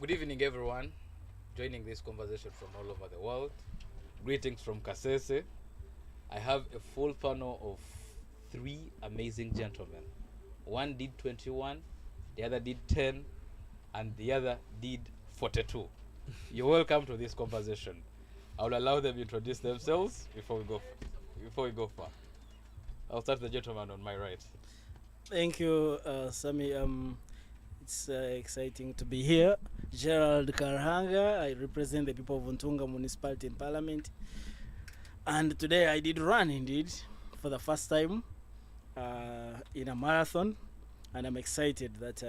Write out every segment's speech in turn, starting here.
Good evening, everyone. Joining this conversation from all over the world. Greetings from Kasese. I have a full panel of three amazing gentlemen. One did 21, the other did 10, and the other did 42. You're welcome to this conversation. I will allow them to introduce themselves before we go far. I'll start the gentleman on my right. Thank you, Sami. It's exciting to be here. Gerald Karuhanga. I represent the people of Ntungamo Municipality in Parliament. And today I did run indeed for the first time in a marathon. And I'm excited that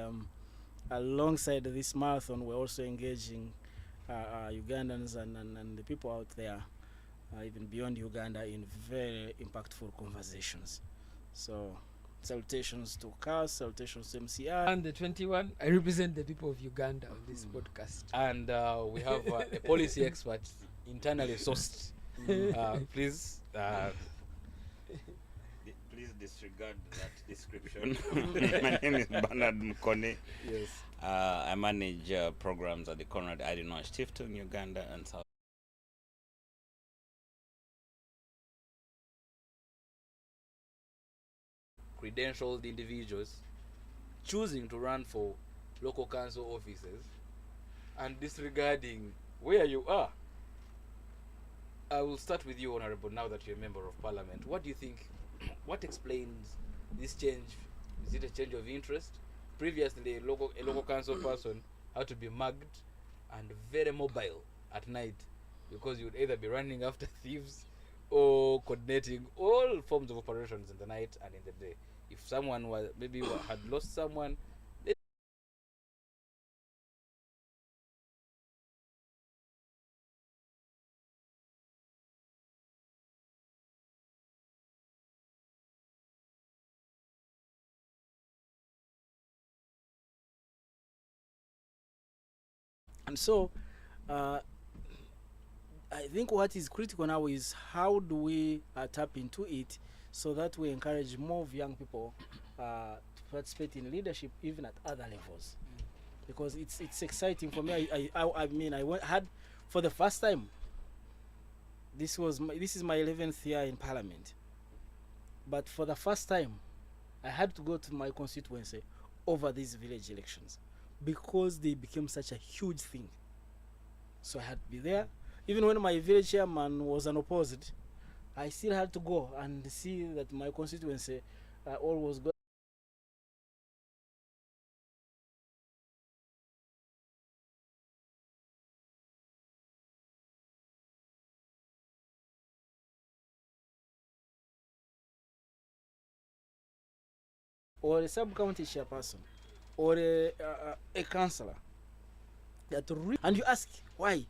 alongside this marathon, we're also engaging Ugandans and the people out there, even beyond Uganda, in very impactful conversations. So, salutations to CAS, salutations to MCR. And the 21, I represent the people of Uganda on this podcast. And we have a policy expert, internally sourced. Please. Please disregard that description. My name is Mukhone. Yes. I manage programs at the Konrad-Adenauer-Stiftung, Uganda and South. Credentialed individuals choosing to run for local council offices and disregarding where you are. I will start with you, Honorable, now that you're a member of Parliament. What do you think, what explains this change? Is it a change of interest? Previously, a local council person had to be mugged and very mobile at night because you'd either be running after thieves or coordinating all forms of operations in the night and in the day. If someone had lost someone, And so, I think what is critical now is how do we tap into it so that we encourage more of young people to participate in leadership even at other levels. Because it's exciting for me. I mean, had for the first time. This is my 11th year in Parliament, but for the first time, I had to go to my constituency over these village elections because they became such a huge thing. So I had to be there. Even when my village chairman was unopposed, I still had to go and see that my constituency all was good. Or a sub-county chairperson, or a councillor. And you ask why.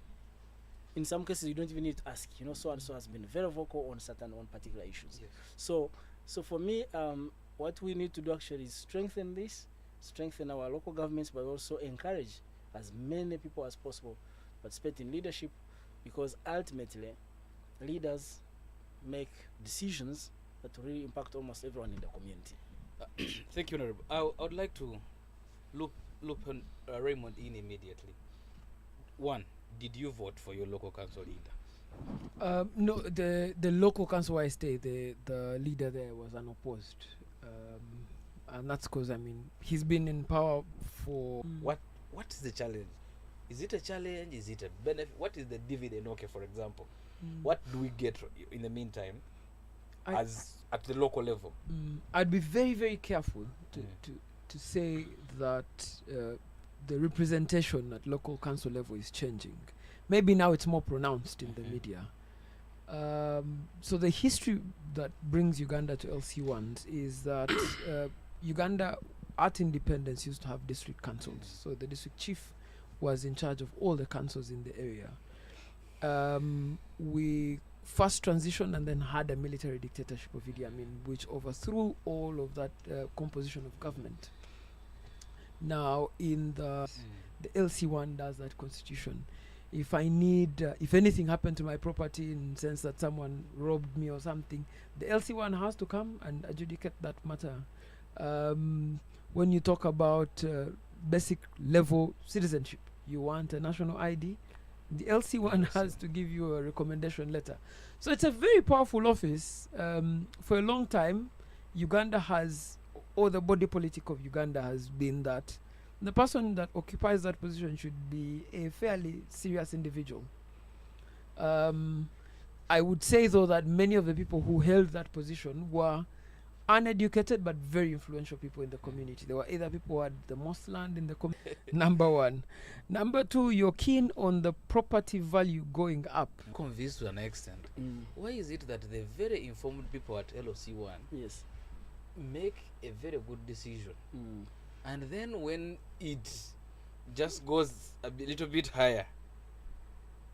In some cases, you don't even need to ask. So and so has been very vocal on particular issues. yes. So for me, what we need to do actually is strengthen our local governments, but also encourage as many people as possible participate in leadership, because ultimately, leaders make decisions that really impact almost everyone in the community. Thank you, Honorable. I would like to loop on Raymond in immediately. One, did you vote for your local council leader? No, the local council where I stay, the leader there was unopposed. And that's because, he's been in power for... What is the challenge? Is it a challenge? Is it a benefit? What is the dividend? Okay, for example, what do we get in the meantime as at the local level? I'd be very, very careful to say that the representation at local council level is changing. Maybe now it's more pronounced in the media. So the history that brings Uganda to LC1s is that Uganda at independence used to have district councils. So the district chief was in charge of all the councils in the area. We first transitioned and then had a military dictatorship of Idi Amin, which overthrew all of that composition of government. Now, in the LC1 does that constitution. If I need, if anything happened to my property in the sense that someone robbed me or something, the LC1 has to come and adjudicate that matter. When you talk about basic level citizenship, you want a national ID. The LC one has to give you a recommendation letter. So it's a very powerful office. For a long time, Uganda has, or the body politic of Uganda has been that the person that occupies that position should be a fairly serious individual. I would say, though, that many of the people who held that position were uneducated but very influential people in the community. They were either people who had the most land in the community. Number one. Number two, you're keen on the property value going up. Convinced to an extent. Why is it that the very informed people at LOC1 Yes. make a very good decision, and then when it just goes a little bit higher,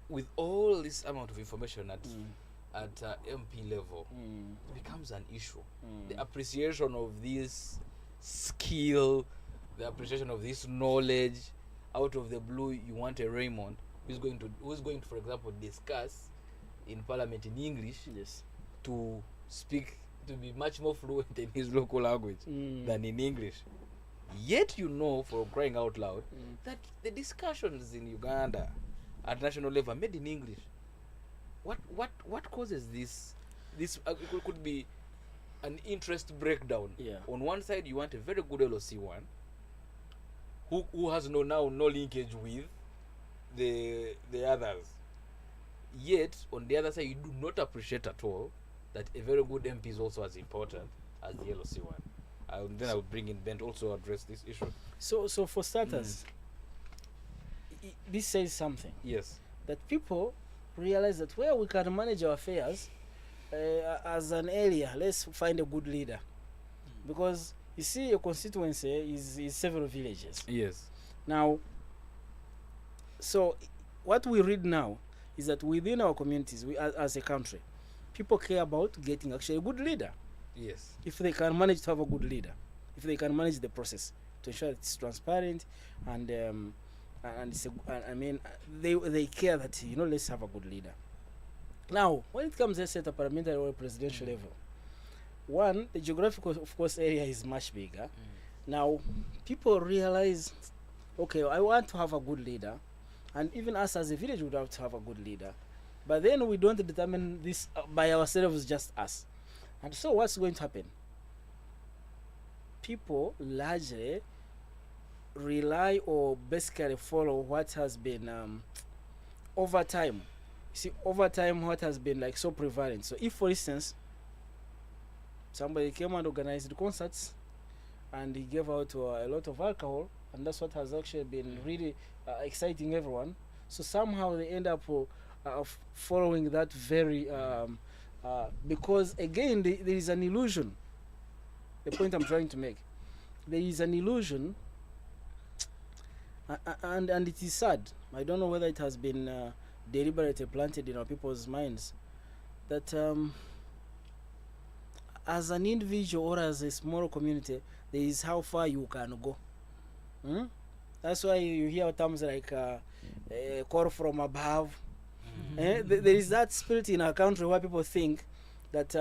with all this amount of information at MP level, it becomes an issue. The appreciation of this skill, the appreciation of this knowledge, out of the blue, you want a Raymond who's going to, for example, discuss in Parliament in English, Yes. to speak, to be much more fluent in his local language than in English. Yet you know, for crying out loud, that the discussions in Uganda at national level are made in English. What causes this? This could be an interest breakdown. Yeah. On one side, you want a very good LOC1 who has no linkage with the others. Yet on the other side, you do not appreciate at all that a very good MP is also as important as the LOC1. Then I will bring in Ben to also address this issue. So for starters, this says something. Yes. That people realize that where we can manage our affairs as an area, let's find a good leader. Because you see, a constituency is several villages. Yes. Now, so what we read now is that within our communities, we as a country, people care about getting actually a good leader. Yes. If they can manage to have a good leader, if they can manage the process to ensure that it's transparent and it's they care that, you know, let's have a good leader. Now, when it comes to at a parliamentary or presidential level, one, the geographical, of course, area is much bigger. Now, people realize, okay, I want to have a good leader, and even us as a village would have to have a good leader. But then we don't determine this by ourselves, just us. And so what's going to happen? People largely rely or basically follow what has been over time. You see, over time, what has been like so prevalent. So if, for instance, somebody came and organized concerts and he gave out a lot of alcohol, and that's what has actually been really exciting everyone. So somehow they end up following that very because again there is an illusion. The point I'm trying to make, there is an illusion, and it is sad. I don't know whether it has been deliberately planted in our people's minds that as an individual or as a small community, there is how far you can go. That's why you hear terms like call from above. There is that spirit in our country where people think that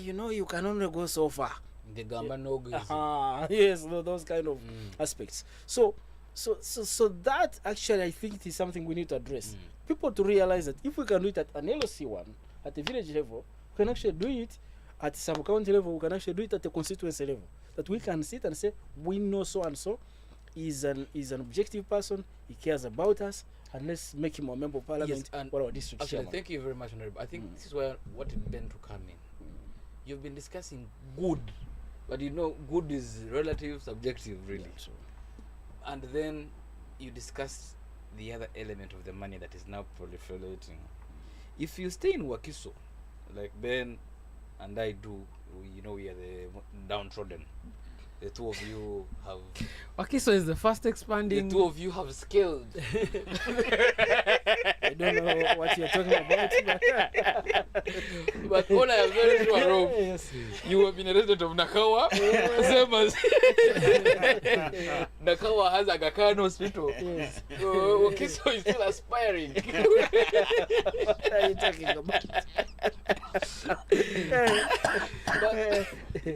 you know, you can only go so far. The Gamba no yes, those kind of aspects. So that actually, I think it is something we need to address. People to realize that if we can do it at an LOC1, at the village level, we can actually do it at sub-county level, we can actually do it at the constituency level. That we can sit and say, we know so and so is an objective person, he cares about us, and let's make him a member of parliament or our district actually, chairman. thank you very much, Honorable. I think this is where what Ben to come in. You've been discussing good, but you know, good is relative, subjective, really. And then you discussed the other element of the money that is now proliferating. If you stay in Wakiso, like Ben and I do, we are the downtrodden. The two of you have... Wakiso is the fast expanding... The two of you have scaled. I don't know what you're talking about. But all I am very sure of, Yes. you have been a resident of Nakawa. Same as... Nakawa has a Aga Khan hospital. Yes. So Wakiso is still aspiring. What are you talking about?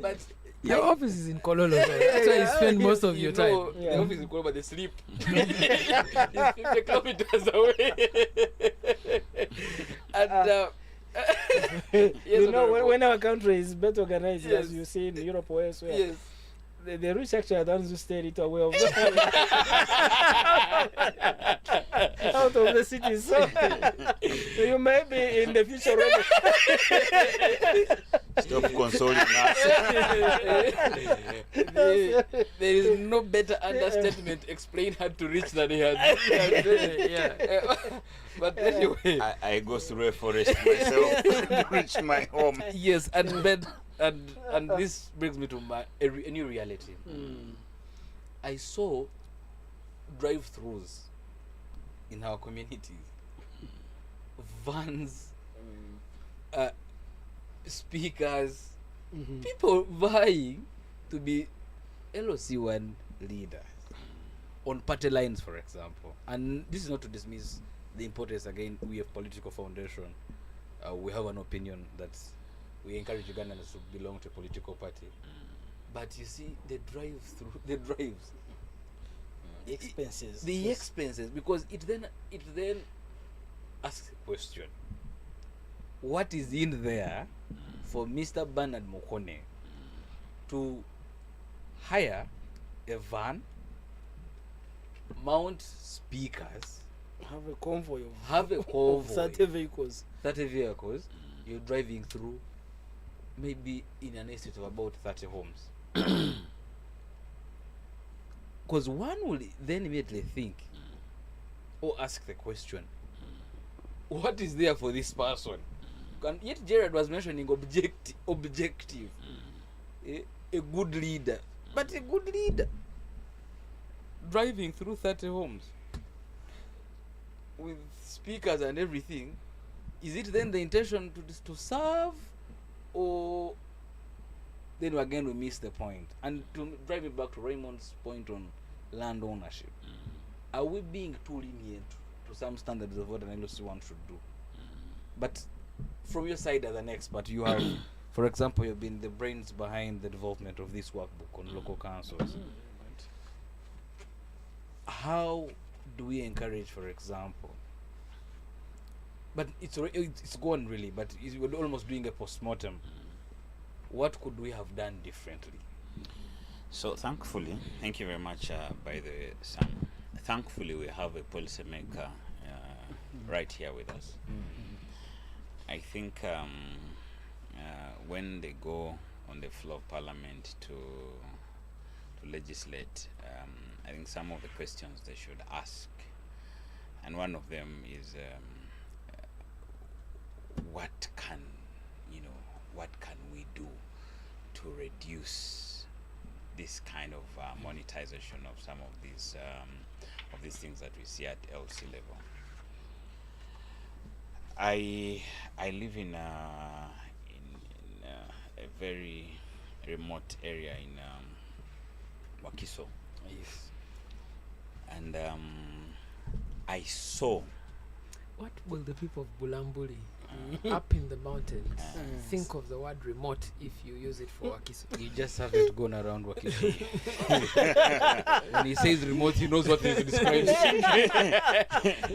but Your office is in Kololo, so that's why you spend most of your time. Yeah. The office is called, but they sleep. It's 50 kilometers away. And yes, You know, Honorable. when our country is better organized, Yes. as you see in Europe or elsewhere, Yes. the rich actually are the ones who stay a little away of out of the city. So you may be in the future ready. Stop consoling us. There is no better understatement to explain how to reach than he has. Yeah. But anyway, I go through a forest myself to reach my home. yes, and then and this brings me to a new reality. I saw drive-throughs in our communities, vans, speakers, people vying to be LOC1 leaders on party lines, for example. And this is not to dismiss the importance. Again, we have political foundation. We have an opinion that we encourage Ugandans to belong to a political party. But you see, the drives, The expenses. the expenses, because it then asks a question: what is in there for Mr. Bernard Mukhone to hire a van, mount speakers, Have a convoy of have a of convoy, 30 vehicles. 30 vehicles, you're driving through maybe in an estate of about 30 homes? Because one will then immediately think or ask the question, what is there for this person? And yet Gerald was mentioning objective, a good leader, but a good leader driving through 30 homes with speakers and everything. Is it then the intention to serve, or then again we miss the point? And to drive it back to Raymond's point on land ownership, are we being too lenient to some standards of what an LOC1 should do? But from your side as an expert, you have, for example, you've been the brains behind the development of this workbook on local councils. How do we encourage, for example, but it's gone really, but we're almost doing a post-mortem. What could we have done differently? So thankfully, thank you very much, by the way, Sam. Thankfully, we have a policymaker right here with us. I think when they go on the floor of Parliament to legislate, I think some of the questions they should ask, and one of them is what can we do to reduce this kind of monetization of some of these things that we see at LC level. I live in a very remote area in Wakiso. Yes. And I saw What will the people of Bulambuli up in the mountains think of the word remote if you use it for Wakiso? You just haven't gone around Wakiso. When he says remote, he knows what he's describing.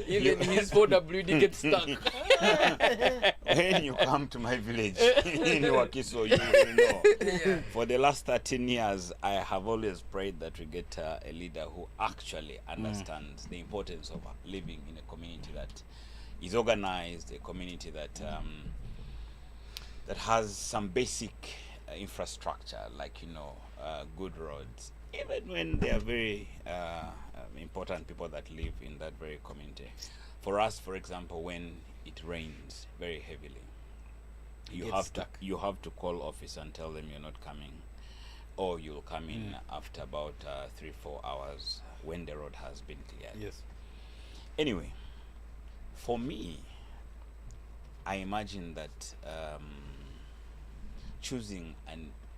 Even his 4WD gets stuck. when you come to my village in Wakiso, you will know. For the last 13 years, I have always prayed that we get a leader who actually understands the importance of living in a community that is organized, a community that that has some basic infrastructure, like good roads. Even when they are very important people that live in that very community. For us, for example, when it rains very heavily, you have to call office and tell them you're not coming, or you'll come in after about 3-4 hours when the road has been cleared. Yes. Anyway, for me, I imagine that choosing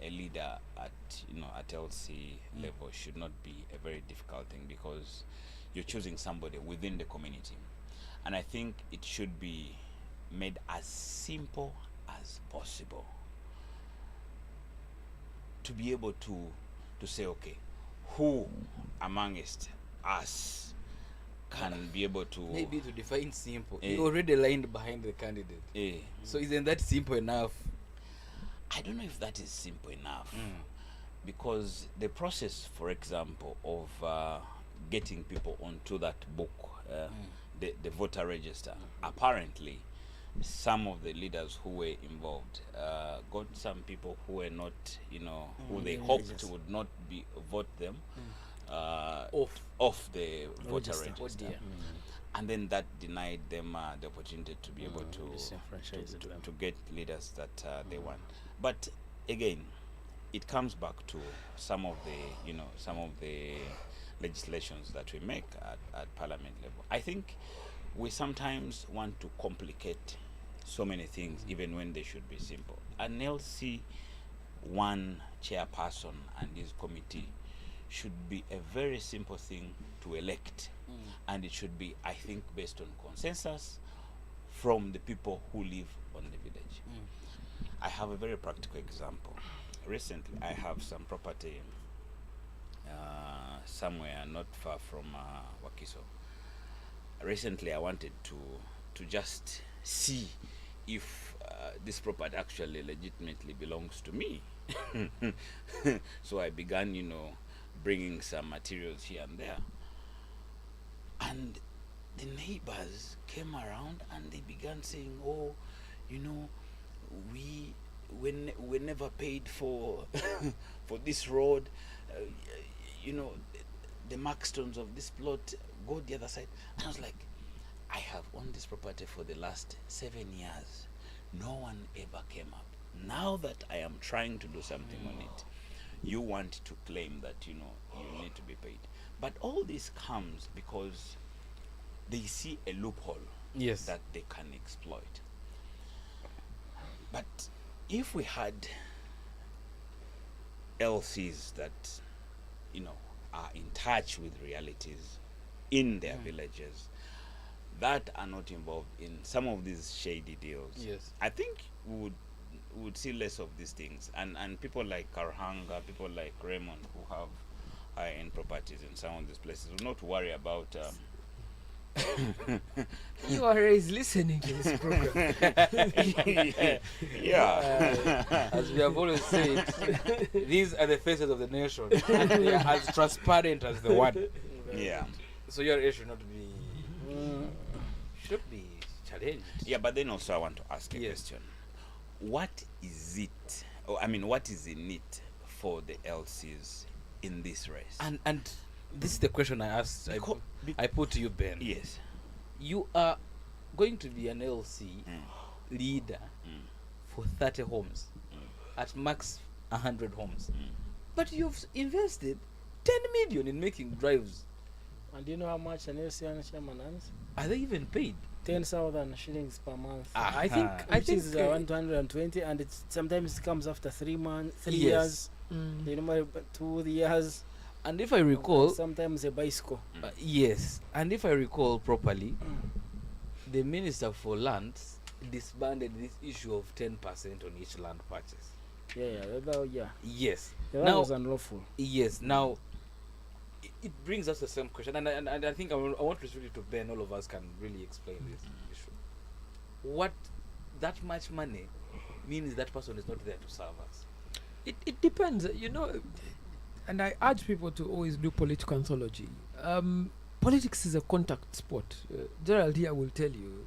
a leader at LC level should not be a very difficult thing, because you're choosing somebody within the community, and I think it should be made as simple as possible. to be able to say, okay, who amongst us can be able to Maybe to define simple. Eh. You already lined behind the candidate. eh, So isn't that simple enough? I don't know if that is simple enough, because the process, for example, of getting people onto that book, the voter register, apparently some of the leaders who were involved got some people who were not, who they hoped would not be vote them off the voter Register. register. Oh dear. And then that denied them the opportunity to be able to disenfranchise them. to get leaders that they want. But again, it comes back to some of the legislations that we make at parliament level. I think we sometimes want to complicate so many things, even when they should be simple. An LC one chairperson and his committee should be a very simple thing to elect, and it should be, I think, based on consensus from the people who live on the village. I have a very practical example. Recently, I have some property somewhere not far from Wakiso. Recently, I wanted to just see if this property actually legitimately belongs to me. So I began, bringing some materials here and there. And the neighbors came around and they began saying, oh, we never paid for for this road. The markstones of this plot go the other side. And I was like, I have owned this property for the last 7 years. No one ever came up. Now that I am trying to do something on it, you want to claim that you need to be paid. But all this comes because they see a loophole Yes. that they can exploit. But if we had LCs that are in touch with realities in their villages, that are not involved in some of these shady deals, Yes. I think we would see less of these things, and people like Karuhanga, people like Raymond, who have high-end properties in some of these places, will not worry about URA is listening to this program. yeah. As we have always said, these are the faces of the nation, and they are as transparent as the one. Yeah. So your issue should be challenged. Yeah, but then also I want to ask a Yes. question. What is it, what is in it for the LCs in this race? And this is the question I asked. I put to you, Ben. Yes. You are going to be an LC leader for 30 homes, at max 100 homes, but you've invested 10 million in making drives. And do you know how much an LCN chairman earns? Are they even paid? 10,000 shillings per month. I think Which is 120, and it sometimes comes after 3 months, 3 Yes. years. Mm. They normally 2 years. And if I recall, Sometimes a bicycle. yes, and if I recall properly, the Minister for Lands disbanded this issue of 10% on each land purchase. Yeah. Yes. That Now- was unlawful. Yes. Now, it brings us the same question, and I think I want to restrict it to Ben. All of us can really explain this issue. What that much money means that person is not there to serve us. It depends, and I urge people to always do political anthology. Politics is a contact sport. Gerald here will tell you,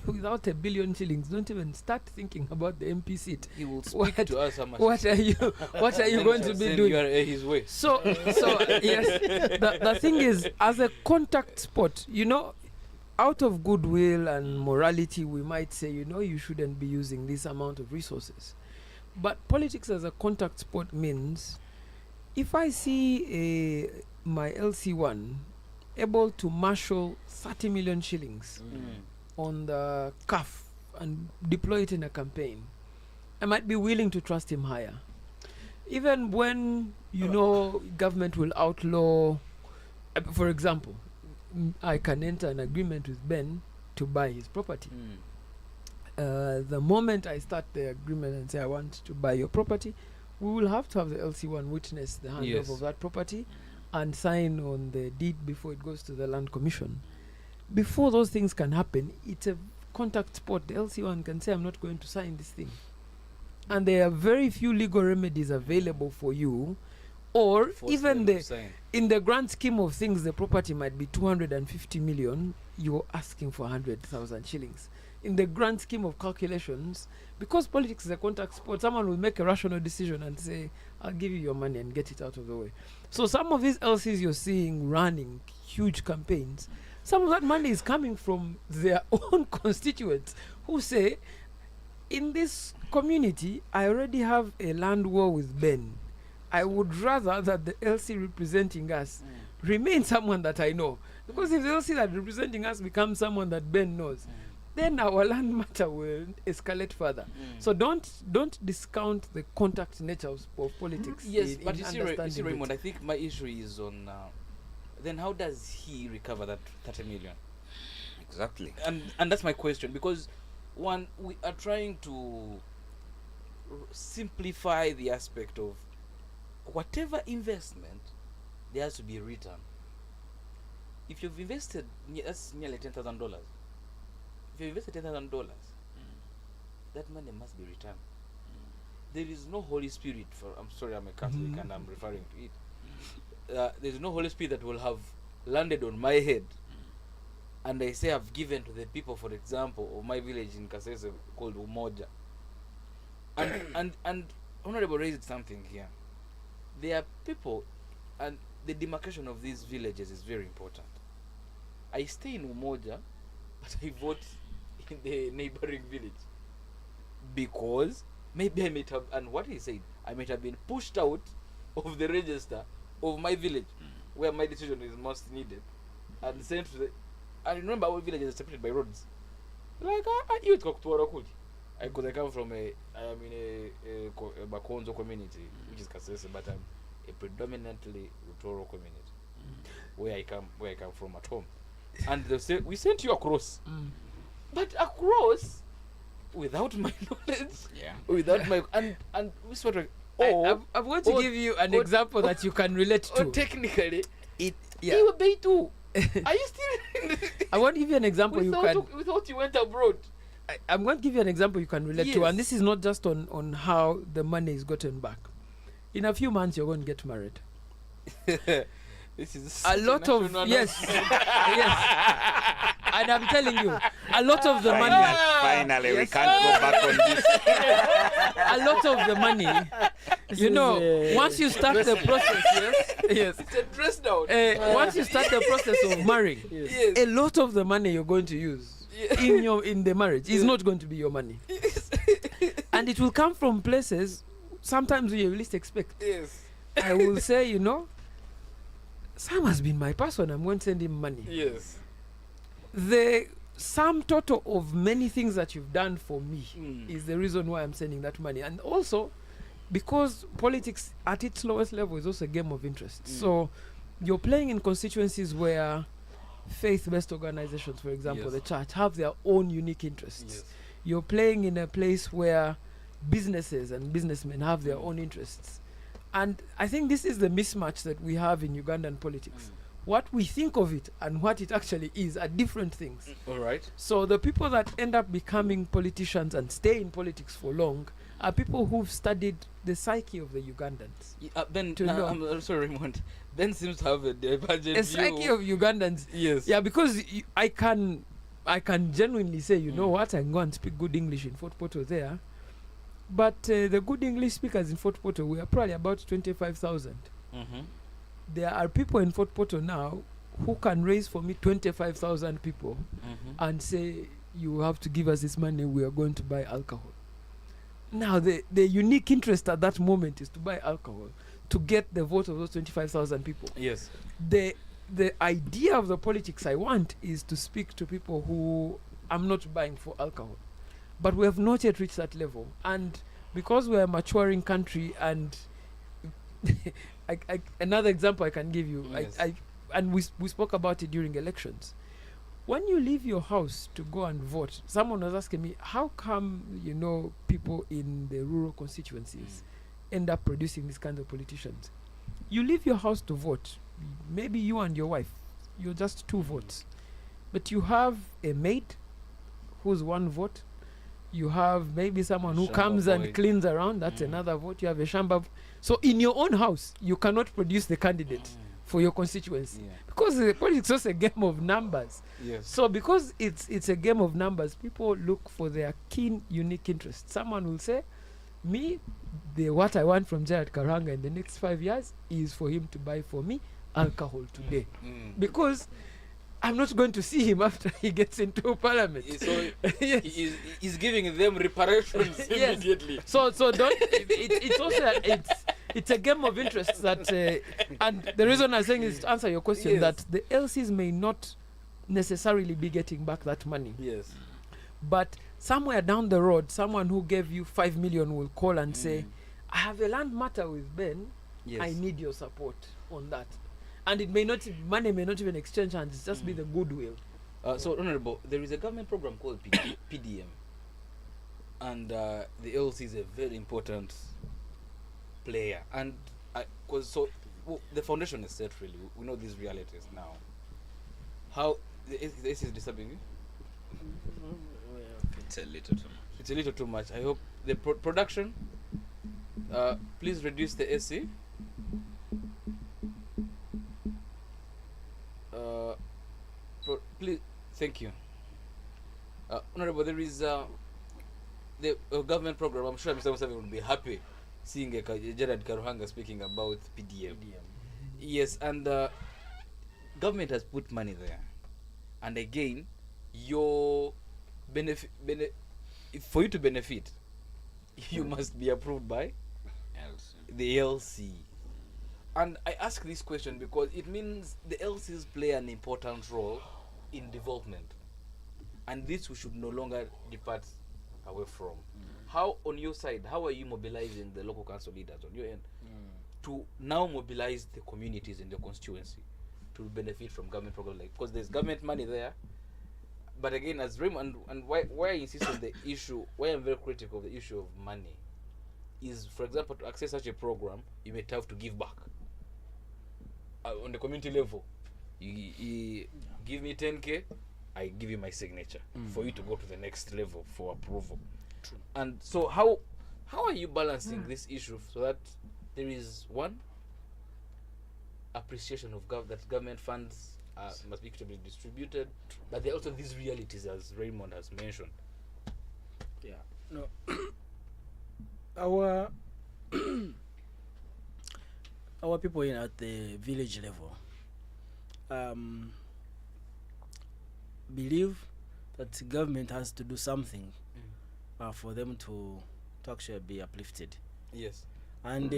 without $1 billion shillings, don't even start thinking about the MP seat. He will speak What- to us how much. What are you going to be Send doing? you his way. So yes, the thing is, as a contact sport, out of goodwill and morality, we might say, you shouldn't be using this amount of resources. But politics as a contact sport means, if I see my LC1 able to marshal 30 million shillings on the cuff and deploy it in a campaign, I might be willing to trust him higher. Even when government will outlaw, for example, I can enter an agreement with Ben to buy his property. The moment I start the agreement and say I want to buy your property, we will have to have the LC1 witness the handover Yes. of that property and sign on the deed before it goes to the land commission. Before those things can happen, it's a contact spot. The LC1 can say, I'm not going to sign this thing. And there are very few legal remedies available for you, or Force even them to sign. in the grand scheme of things, the property might be 250 million, you're asking for 100,000 shillings. In the grand scheme of calculations, because politics is a contact sport, someone will make a rational decision and say, I'll give you your money and get it out of the way. So some of these LCs you're seeing running huge campaigns, some of that money is coming from their own constituents who say, in this community, I already have a land war with Ben. I would rather that the LC representing us remain someone that I know. Because if the LC that representing us becomes someone that Ben knows, then our land matter will escalate further. So don't discount the contact nature of politics. Yes, in- but in you see, understanding it. Raymond, I think my issue is on then how does he recover that 30 million? Exactly. And that's my question, because one, we are trying to simplify the aspect of whatever investment, there has to be a return. If you've invested, that's nearly $10,000. If you invested $10,000, that money must be returned. There is no Holy Spirit for. I'm sorry, I'm a Catholic and I'm referring to it. There's no Holy Spirit that will have landed on my head, and I say I've given to the people, for example, of my village in Kasese called Umoja. And Honorable raised something here. There are people, and the demarcation of these villages is very important. I stay in Umoja, but I vote in the neighboring village because maybe I might have, and what he said, I might have been pushed out of the register of my village where my decision is most needed and sent to the. I remember our villages are separated by roads. Like you talk to Kuli. Because I come from I am in a Bakonzo community, which is Kasese, but I'm a predominantly Utoro community, where I come from at home. And they say, we sent you across. But across, without my knowledge, without my, and we sort of, I'm going to give you an example that you can relate to. Technically, It, you were paid too. Are you still I want to give you an example we thought you went abroad. I'm going to give you an example you can relate to, Yes. and this is not just on how the money is gotten back. In a few months, you're going to get married. This is A lot of yes, yes, and I'm telling you, a lot of the money, Finally, we Yes. can't go back on this. a lot of the money. This You is, know, once you start the process, yes, It's a dress down. once you start the process of marrying, Yes. Yes. a lot of the money you're going to use in the marriage is not going to be your money, and it will come from places sometimes you least expect. Yes. I will say, you know, Sam has been my person. I'm going to send him money. Yes. The sum total of many things that you've done for me Mm. is the reason why I'm sending that money. And also, because politics at its lowest level is also a game of interest. So you're playing in constituencies where faith-based organizations, for example, Yes. the church, have their own unique interests. Yes. You're playing in a place where businesses and businessmen have their own interests. And I think this is the mismatch that we have in Ugandan politics. What we think of it and what it actually is are different things. All right. So the people that end up becoming politicians and stay in politics for long are people who've studied the psyche of the Ugandans. Ben, To know. I'm sorry, Raymond. Ben seems to have a divergent A view. psyche of Ugandans. Yes. Yeah, because I can genuinely say, you know what, I can go and speak good English in Fort Portal there. But the good English speakers in Fort Portal, we are probably about 25,000. Mm-hmm. There are people in Fort Portal now who can raise for me 25,000 people Mm-hmm. and say, you have to give us this money, we are going to buy alcohol. Now, the unique interest at that moment is to buy alcohol, to get the vote of those 25,000 people. Yes. The idea of the politics I want is to speak to people who I'm not buying for alcohol. But we have not yet reached that level. And because we're a maturing country, and another example I can give you, Yes. and we spoke about it during elections. When you leave your house to go and vote, someone was asking me, how come, you know, people in the rural constituencies end up producing these kinds of politicians. You leave your house to vote. Maybe you and your wife, you're just 2 votes. But you have a maid who's 1 vote. You have maybe someone who Shamba comes boy. and cleans around. That's another vote. You have a shamba. So in your own house, you cannot produce the candidate for your constituency. Yeah. Because politics is just a game of numbers. Yes. So because it's a game of numbers, people look for their keen, unique interests. Someone will say, me, what I want from Gerald Karuhanga in the next 5 years is for him to buy for me alcohol today. Because I'm not going to see him after he gets into parliament. So Yes. he's giving them reparations Yes. immediately. So don't. It's also it's a game of interests that, and the reason I'm saying is to answer your question, Yes. that the LCs may not necessarily be getting back that money, Yes. but somewhere down the road, someone who gave you 5 million will call and say, I have a land matter with Ben. Yes. I need your support on that. And it may not, money may not even exchange hands, it's just be the goodwill. So, Honorable, there is a government program called PDM, and the LC is a very important player. And the foundation is set, really. We know these realities now. How this is disturbing you? It's a little too much. It's a little too much. I hope the production. Please reduce the AC. Please, thank you. Honorable, there is the government program. I'm sure Mr. Musavi would be happy seeing Gerald Karuhanga speaking about PDM. Yes, and government has put money there. And again, your for you to benefit, you must be approved by the LC. And I ask this question because it means the LCs play an important role in development. And this we should no longer depart away from. How, on your side, how are you mobilizing the local council leaders on your end to now mobilize the communities in the constituency to benefit from government programs? Like, because there's government money there, but again, as Raymond, and why I insist on the issue, why I'm very critical of the issue of money, is, for example, to access such a program, you may have to give back. On the community level, you give me 10K, I give you my signature for you to go to the next level for approval. True. And so how are you balancing this issue so that there is one appreciation of that government funds must be equitably distributed, but there are also these realities, as Raymond has mentioned. Yeah. No. Our people at the village level believe that the government has to do something for them to actually be uplifted. Yes. And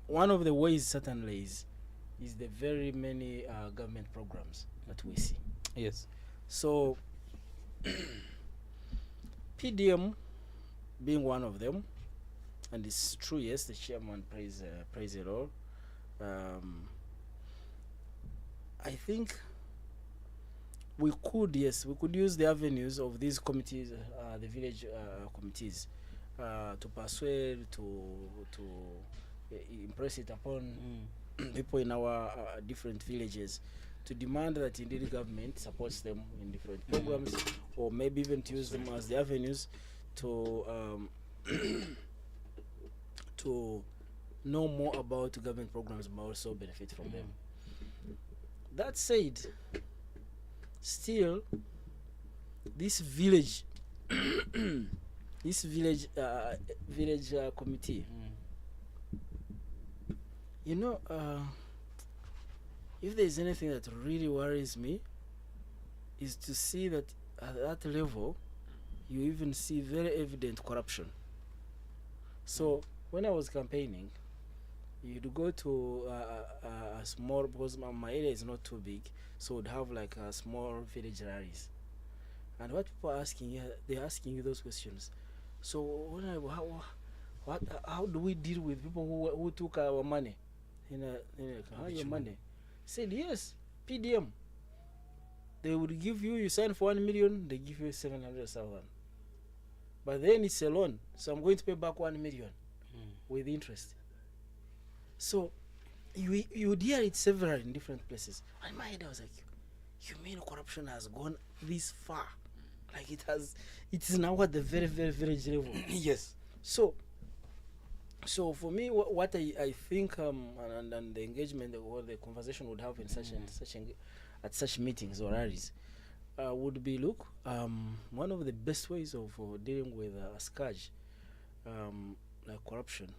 one of the ways certainly is the very many government programs that we see. Yes. So PDM being one of them, and it's true, yes, the chairman plays a role. I think we could use the avenues of these committees, the village committees, to persuade, to impress it upon people in our different villages, to demand that indeed the government supports them in different programs, or maybe even to use them as the avenues to to know more about government programs but also benefit from them. That said, still this village committee, if there's anything that really worries me, is to see that at that level you even see very evident corruption. So when I was campaigning, you'd go to a small, because my area is not too big, so we'd have like a small village rallies. And what people are asking, they're asking you those questions. So how do we deal with people who took our money? How your money? Said yes, PDM. They would give you sign for 1 million, they give you 700,000. But then it's a loan, so I'm going to pay back 1 million. with interest. So you would hear it several in different places. And in my head I was like, you mean corruption has gone this far? Like it is now at the very, very village level. Yes. So for me, what I think and the engagement or the conversation would have in at such meetings or rallies would be, look, one of the best ways of dealing with a scourge like corruption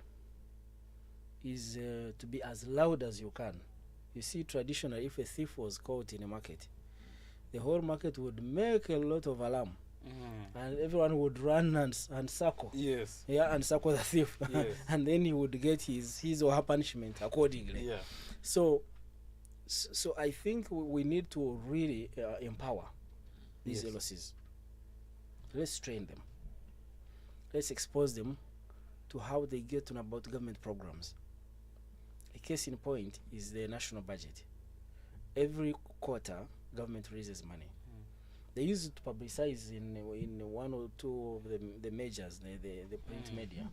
is to be as loud as you can. You see, traditionally, if a thief was caught in a market, the whole market would make a lot of alarm. And everyone would run and circle. Yes. Yeah, and circle the thief. Yes. And then he would get his or her punishment accordingly. Yeah. So I think we need to really empower these Yes. LOCs. Let's train them. Let's expose them to how they get to know about government programs. A case in point is the national budget. Every quarter, government raises money. They use it to publicize in one or two of the majors, the print media.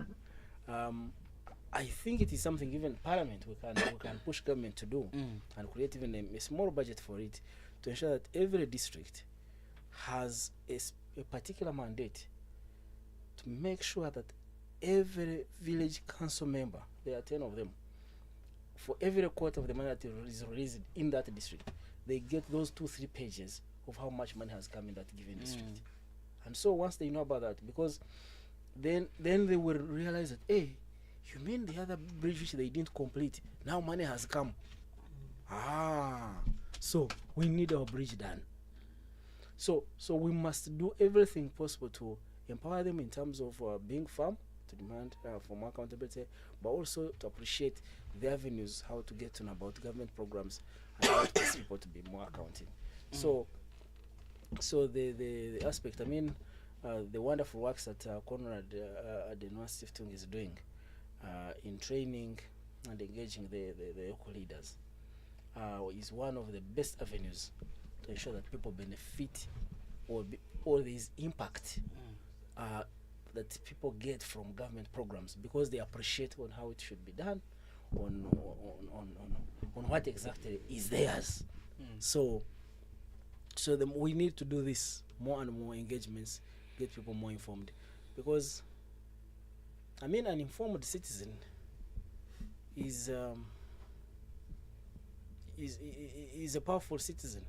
I think it is something even Parliament we can push government to do and create even a small budget for it to ensure that every district has a particular mandate to make sure that every village council member, there are 10 of them, for every quarter of the money that is released in that district, they get those 2-3 pages of how much money has come in that given district. And so once they know about that, because then they will realize that, hey, you mean the other bridge which they didn't complete, now money has come. So we need our bridge done. So we must do everything possible to empower them in terms of being firm, to demand for more accountability, but also to appreciate the avenues, how to get to know about government programs and how to get people to be more accounting. So the aspect, I mean, the wonderful works that Konrad-Adenauer-Stiftung is doing in training and engaging the local leaders is one of the best avenues to ensure that people benefit or there is impact that people get from government programs because they appreciate on how it should be done, on what exactly is theirs. So we need to do this more and more engagements, get people more informed, because I mean an informed citizen is a powerful citizen.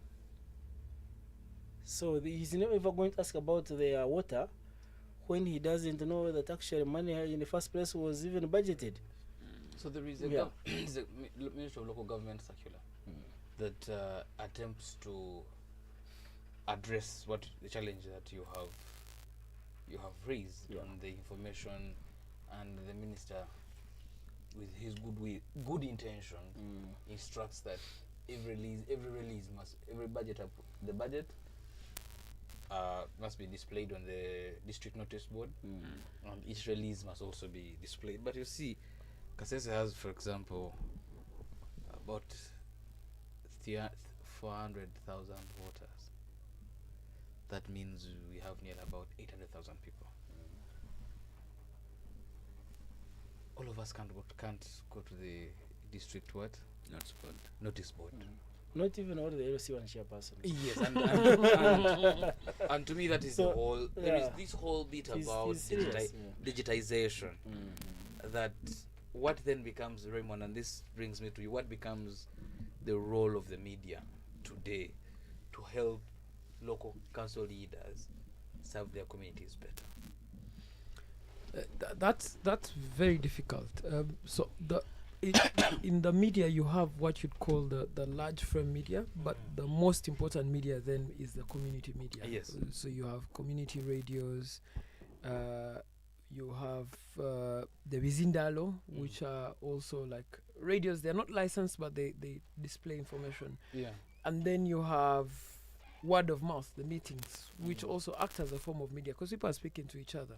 So he's never going to ask about their water when he doesn't know that actually money in the first place was even budgeted. So there is a Ministry of Local Government circular that attempts to address what the challenge that you have raised on the information, and the minister, with his good intention, instructs that every budget must be displayed on the district notice board, and each release must also be displayed. But you see, Kasese has, for example, about 400,000 voters. That means we have nearly about 800,000 people. All of us can't go to the district notice board. Not even all the LC one chairperson. Yes, and to me that is the whole. There is this whole bit about digitization. That what then becomes, Raymond, and this brings me to you. What becomes the role of the media today to help local council leaders serve their communities better? That's very difficult. So in the media you have what you'd call the large frame media, but the most important media then is the community media. Yes. So you have community radios, you have the Bizindalo, which are also like radios. They're not licensed, but they display information. Yeah. And then you have word of mouth, the meetings, which also act as a form of media because people are speaking to each other.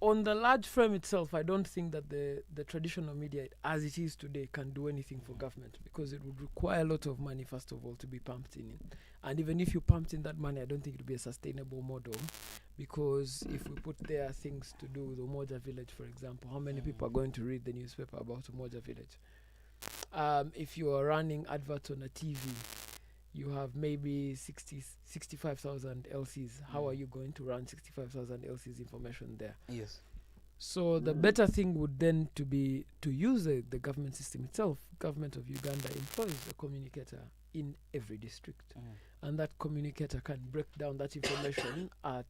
on the large frame itself, I don't think that the traditional media, as it is today, can do anything for government, because it would require a lot of money, first of all, to be pumped in. And even if you pumped in that money, I don't think it would be a sustainable model, because if we put there things to do with Umoja Village, for example, how many people are going to read the newspaper about Umoja Village? If you are running adverts on a TV, you have maybe 65,000 LCs. How are you going to run 65,000 LCs information there? Yes. So the better thing would then to be to use the government system itself. Government of Uganda employs a communicator in every district, and that communicator can break down that information at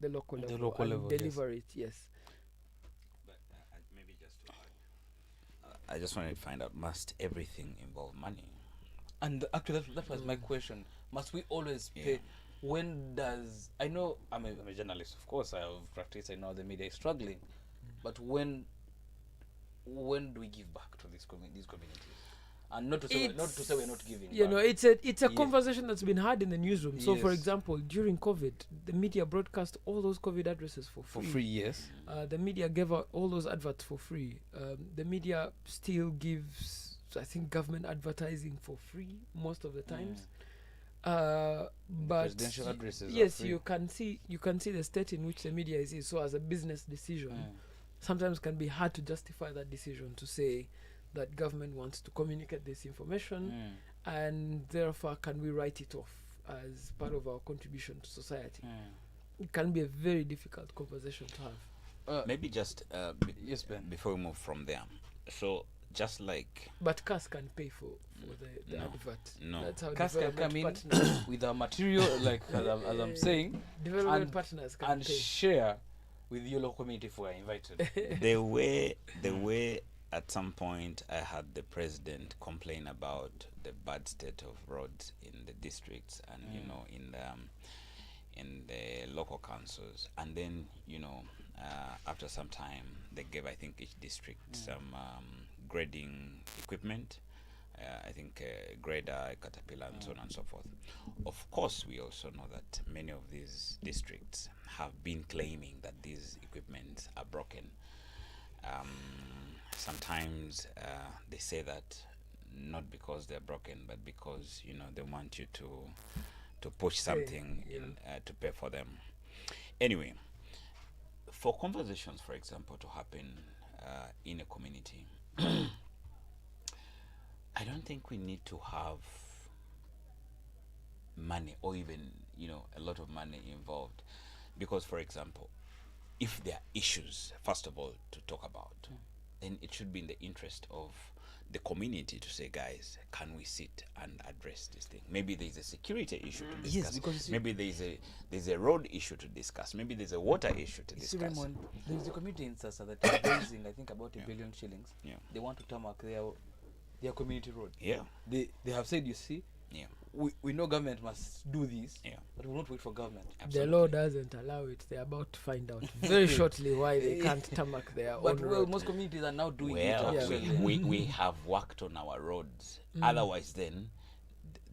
the local level and deliver it. Yes. But maybe just to add, I just wanted to find out: must everything involve money? And actually, that was my question. Must we always pay? When does... I know I'm a journalist, of course. I have practiced. I know the media is struggling. But when do we give back to these communities? And not to say we're not giving you back. know, it's a conversation that's been had in the newsroom. So, for example, during COVID, the media broadcast all those COVID addresses for free. For free, yes. The media gave out all those adverts for free. The media still gives, I think, government advertising for free most of the times. But presidential addresses. Yes, you can see the state in which the media is in. So, as a business decision, sometimes can be hard to justify that decision, to say that government wants to communicate this information, and therefore can we write it off as part of our contribution to society. It can be a very difficult conversation to have. Maybe just yes, Ben. Before we move from there. So just like... But CAS can pay for the advert. No. That's how CAS can come in partners with our material, like as I'm saying, development partners can and pay. share with your local community if we are invited. the way at some point I had the president complain about the bad state of roads in the districts and in the local councils, and then after some time they gave, I think, each district some grading equipment, I think grader, caterpillar, and so on and so forth. Of course, we also know that many of these districts have been claiming that these equipments are broken. Sometimes they say that not because they're broken, but because they want you to push something in to pay for them. Anyway, for conversations, for example, to happen in a community, I don't think we need to have money or even a lot of money involved, because, for example, if there are issues, first of all, to talk about, then it should be in the interest of the community to say, guys, can we sit and address this thing? Maybe there's a security issue to discuss. Yes, because maybe there's a road issue to discuss. Maybe there's a water issue to discuss. Raymond, there's a community in Sasa that is raising, I think, about 1 billion shillings. Yeah. They want to tarmac their community road. Yeah. They have said, you see, we know government must do this, but we will not wait for government. The law doesn't allow it. They're about to find out very shortly why they can't tarmac their own But road. most communities are now doing Well, it. we have worked on our roads. Otherwise, then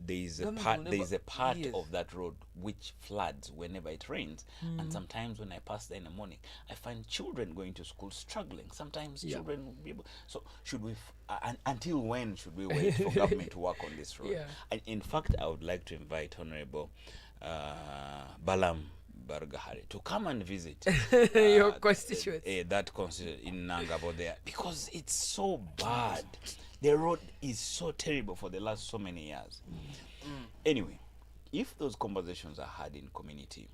there is a Government part will there is a part yes. of that road which floods whenever it rains, and sometimes when I pass there in the morning, I find children going to school struggling. Sometimes children will be able. So should we? Until when should we wait for government to work on this road? And in fact, I would like to invite Honorable Balam Bargahari to come and visit your constituency. That constituency in Ntungamo there, because it's so bad. The road is so terrible for the last so many years. Anyway, if those conversations are had in community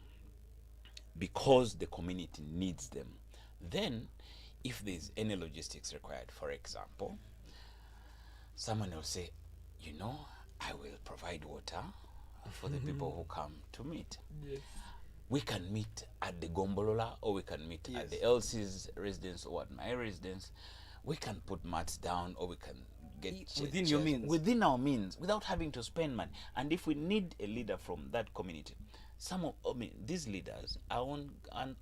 because the community needs them, then if there's any logistics required, for example, someone will say, I will provide water for the people who come to meet. Yes. We can meet at the Gombolola, or we can meet at the Elsie's residence or at my residence. We can put mats down, or we can get within your means. Within our means, without having to spend money. And if we need a leader from that community, these leaders are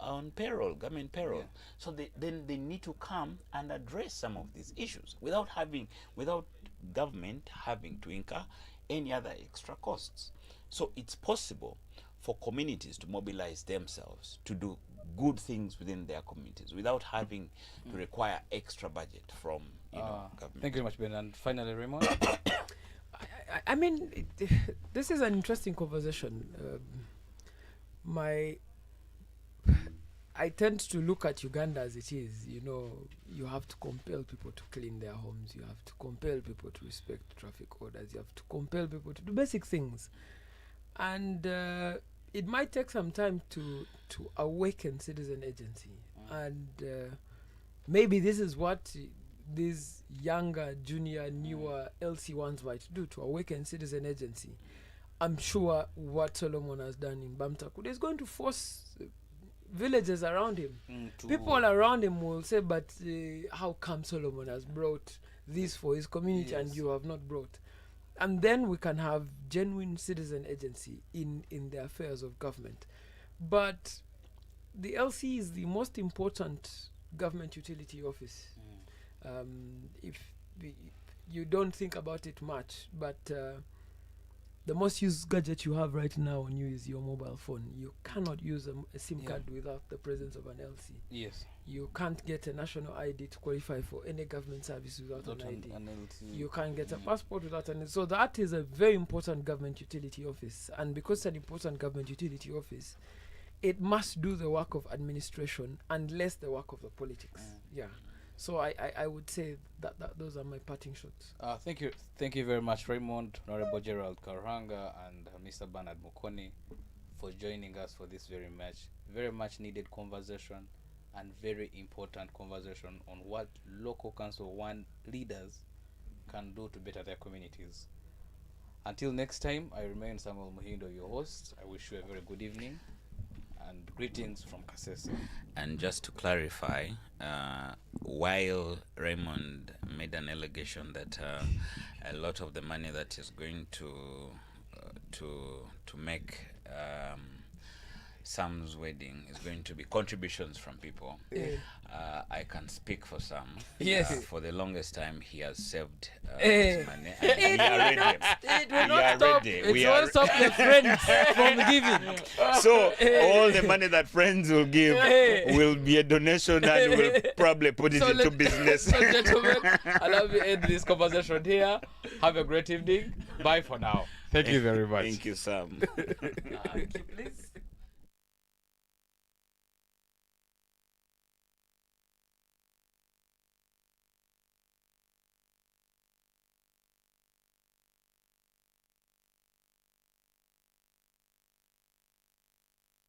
on payroll, government payroll. So then they need to come and address some of these issues without government having to incur any other extra costs. So it's possible for communities to mobilize themselves to do good things within their communities without having to require extra budget from government. Thank you very much, Ben. And finally, Raymond. I mean, this is an interesting conversation. I tend to look at Uganda as it is. You know, you have to compel people to clean their homes. You have to compel people to respect traffic orders. You have to compel people to do basic things. And it might take some time to awaken citizen agency. And maybe this is what these younger, junior, newer LC ones might do to awaken citizen agency. I'm sure what Solomon has done in Bamtakud is going to force villagers around him. People around him will say, but how come Solomon has brought this for his community and you have not brought? And then we can have genuine citizen agency in the affairs of government. But the LC is the most important government utility office. If you don't think about it much, but the most used gadget you have right now on you is your mobile phone. You cannot use a SIM card without the presence of an LC. Yes. You can't get a national ID to qualify for any government service without an ID. An LC. You can't get a passport without an LC. So that is a very important government utility office. And because it's an important government utility office, it must do the work of administration and less the work of the politics. Yeah. So I would say that those are my parting shots. Thank you very much, Raymond, Honorable Gerald Karuhanga, and Mr. Bernard Mukhone, for joining us for this very much needed conversation and very important conversation on what local council one leaders can do to better their communities. Until next time, I remain Samuel Muhindo, your host. I wish you a very good evening and greetings from Kasese. And just to clarify, while Raymond made an allegation that a lot of the money that is going to make Sam's wedding is going to be contributions from people, I can speak for Sam. Yes. For the longest time, he has saved his money. And we are ready. It will not stop. It will stop your friends from giving. So all the money that friends will give will be a donation, and we'll probably put it into business. So gentlemen, allow me to end this conversation here. Have a great evening. Bye for now. Thank you very much. Thank you, Sam. Thank you, please.